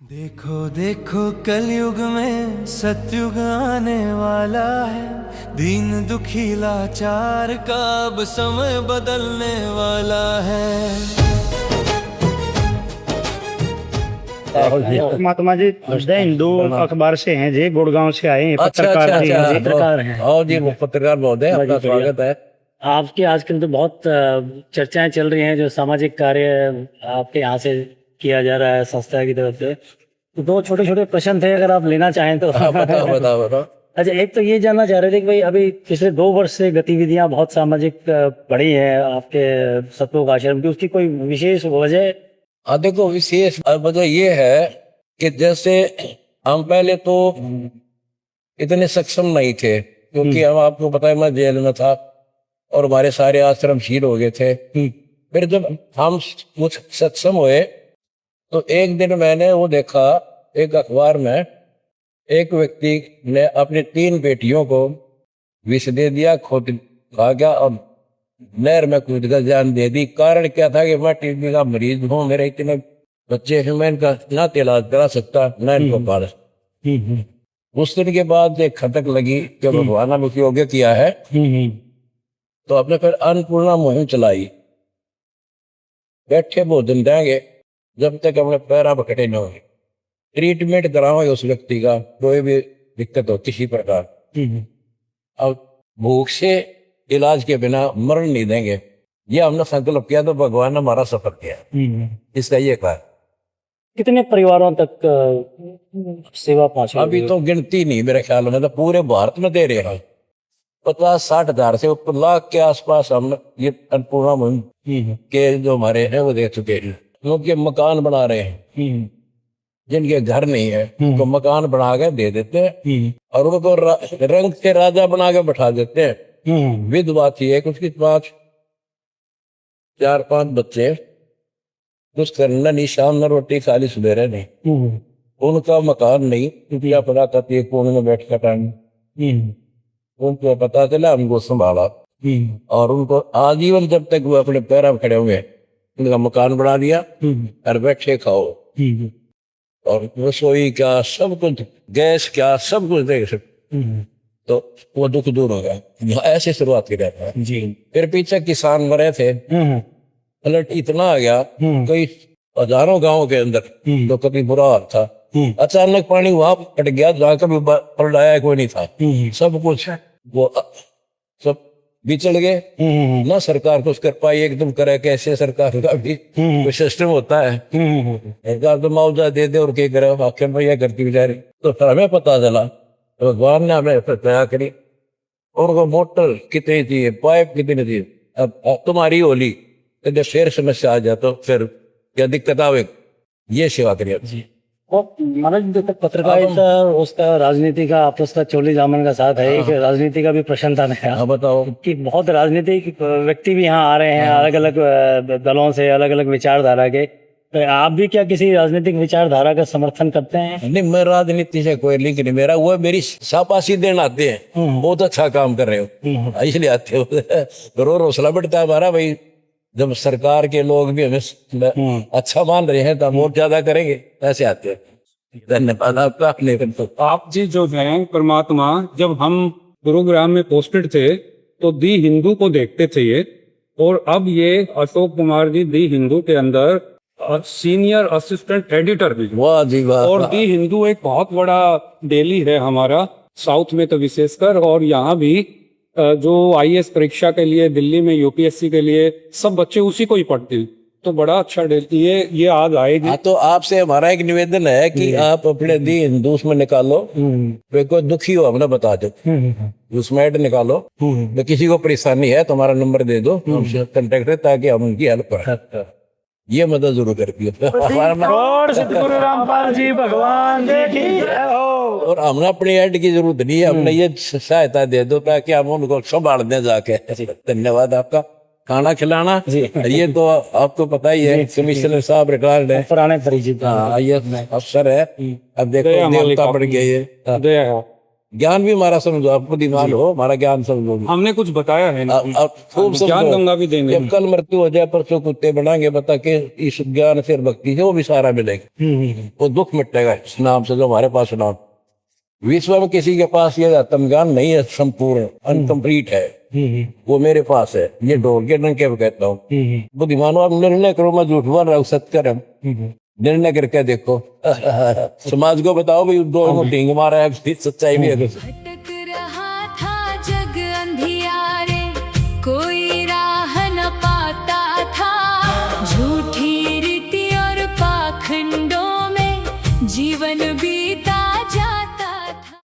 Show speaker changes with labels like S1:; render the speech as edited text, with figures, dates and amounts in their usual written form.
S1: देखो देखो कलयुग में सतयुग आने वाला है। दीन दुखी लाचार का अब समय बदलने वाला है।
S2: महात्मा जी द हिंदू अखबार से हैं जी, गुड़गांव से आए हैं,
S3: अच्छा
S2: पत्रकार
S3: अच्छा
S2: जी
S3: अच्छा
S2: हैं जी।
S3: पत्रकार हैं। हाँ जी, वो पत्रकार महोदय, आपका स्वागत है।
S2: आपकी आजकल तो बहुत चर्चाएं चल रही हैं, जो सामाजिक कार्य आपके यहाँ से किया जा रहा है संस्था की तरफ से। तो दो छोटे छोटे प्रश्न थे, अगर आप लेना चाहें तो।
S3: हाँ, बताओ बताओ बताओ।
S2: अच्छा, एक तो ये जानना चाह रहे थे कि भाई अभी पिछले 2 वर्ष से गतिविधियां बहुत सामाजिक बढ़ी हैं आपके सतलोक आश्रम की, उसकी कोई विशेष वजह?
S3: देखो, विशेष वजह ये है कि जैसे हम पहले तो इतने सक्षम नहीं थे, क्योंकि हम, आपको पता है, मैं जेल में था और हमारे सारे आश्रम शील हो गए थे। फिर जब हम कुछ सक्षम हुए तो एक दिन मैंने वो देखा, एक अखबार में एक व्यक्ति ने अपनी 3 बेटियों को विष दे दिया, खुद खा गया और नहर में कूद कर जान दे दी। कारण क्या था कि मैं टीबी का मरीज हूँ, मेरे इतने बच्चे हैं, मैं इनका ना इलाज करा सकता, ना इनको पाल। उस दिन के बाद एक खटक लगी कि भगवान ने योग्य किया है, तो अपने फिर अन्नपूर्णा मुहिम चलाई। बैठे भोजन देंगे जब तक अपने पैरा पकड़े न हो, ट्रीटमेंट कराओ उस व्यक्ति का, कोई भी दिक्कत हो किसी प्रकार, अब भूख से इलाज के बिना मरण नहीं देंगे। ये हमने संकल्प किया तो भगवान ने हमारा सफल किया। इसका ये कारण।
S2: कितने परिवारों तक सेवा पहुंची?
S3: अभी तो गिनती नहीं, मेरे ख्याल में तो पूरे भारत में दे रहे हैं। 50-60 हजार से ऊपर लाख के आसपास हम ये अन्नपूर्णा मुहिम के जो हमारे हैं वो दे चुके हैं। उनके मकान बना रहे हैं, जिनके घर नहीं है उनको मकान बना के दे देते हैं और उनको रंग के राजा बना के बैठा देते हैं। विधवा थी एक, उसकी 4-5 बच्चे, कुछ करना नहीं, शाम में रोटी खाली सुबेरे नहीं, उनका मकान नहीं, क्योंकि अपना करती है कोने में बैठ कर टाइम। उनको पता चला, उनको संभाला और उनको आजीवन जब तक वो अपने पैरों में खड़े हुए उनका मकान बना दिया और बैठे खाओ, और रसोई क्या सब कुछ, गैस क्या सब कुछ देख सकते, तो वो दुख दूर हो गया। ऐसे शुरुआत की रहता है जी। फिर पीछे किसान मरे थे, अलर्ट इतना आ गया कई हजारों गांवों के अंदर, तो कभी बुरा हाल था। अचानक पानी वहां कट गया जहाँ कभी पलटाया कोई नहीं था, सब कुछ वो सब बिचड़ गए। ना सरकार कुछ कर पाई, एकदम करे कैसे, सरकार का भी कोई सिस्टम होता है, सरकार तो मुआवजा दे दे और क्या करे, आखिर में यह करती बेचारी। तो फिर हमें पता चला, भगवान ने हमें दया करी, और मोटर कितनी चाहिए, पाइप कितनी चाहिए, अब तुम्हारी होली तो जब फिर समस्या आ जाए तो फिर क्या दिक्कत आवे, ये सेवा करिए जी।
S2: और महाराज, जब पत्रकारिता उसका राजनीति का आपस का चोली दामन का साथ है, एक राजनीति का भी प्रश्न था मेरा।
S3: हाँ बताओ।
S2: कि बहुत राजनीतिक व्यक्ति भी यहाँ आ रहे हैं, अलग अलग दलों से, अलग अलग विचारधारा के। तो आप भी क्या किसी राजनीतिक विचारधारा का समर्थन करते हैं?
S3: नहीं, मैं राजनीति से कोई लिंक नहीं मेरा, वो मेरी शाबाशी देना आते हैं, बहुत अच्छा काम कर रहे हो इसलिए आते हो। जरूर हौसला बढ़ता है हमारा भाई, जब सरकार के लोग भी हमें अच्छा मान रहे हैं तो हम और ज्यादा करेंगे, ऐसे आते हैं। धन्यवाद आपका।
S4: आप जी जो हैं परमात्मा, जब हम गुरुग्राम में पोस्टेड थे तो दी हिंदू को देखते थे ये, और अब ये अशोक कुमार जी दी हिंदू के अंदर सीनियर असिस्टेंट एडिटर भी।
S3: वाह जी वाह।
S4: और दी हिंदू एक बहुत बड़ा डेली है हमारा, साउथ में तो विशेषकर, और यहाँ भी जो आईएएस परीक्षा के लिए दिल्ली में, यूपीएससी के लिए सब बच्चे उसी को ही पढ़ते हैं, तो बड़ा अच्छा डेली ये आज आएगी।
S3: हाँ, तो आपसे हमारा एक निवेदन है कि आप अपने दी हिंदू में निकालो, कोई दुखी हो हमने बता दो, उसमें ऐड निकालो, तो किसी को परेशानी है तो हमारा नंबर दे दो, हमसे कांटेक्ट है ताकि हम उनकी हेल्प करें। ये मदद जरूर करती है।
S2: सतगुरु रामपाल जी भगवान देखी
S3: और हमने अपनी ऐड की जरूरत नहीं है, हमने ये सहायता दे दो ताकि हम उनको संभाल दें जाके। धन्यवाद आपका। खाना खिलाना ये तो आपको पता ही है, कमिश्नर साहब रिटायर्ड है,
S2: पुराने परिचित
S3: आईएएस अफसर है, अब देखो देवता बढ़ गए ये। ज्ञान भी हमारा समझो, आप बुद्धिमान हो, हमारा ज्ञान समझो।
S4: हमने कुछ बताया है ना,
S3: आप खूब
S4: ज्ञान
S3: समझो।
S4: गंगा भी देंगे।
S3: जब कल मृत्यु हो जाए, परसों कुत्ते बनाएंगे, बता के इस ज्ञान से और भक्ति से वो भी सारा मिलेगा। वो दुख मिटेगा इस नाम से जो हमारे पास नाम। विश्व में किसी के पास ये आत्म ज्ञान नहीं है, संपूर्ण अनकम्प्लीट है, वो मेरे पास है। ये ढोल के डंके पे कहता हूँ। बुद्धिमानो, आप निर्णय करो, मैं झूठ बोल रहा हूँ, सत्य कर रहा हूँ। निर्णय करके देखो। समाज को बताओ भाई, दो ढींग मारा है, सच्चाई भी है।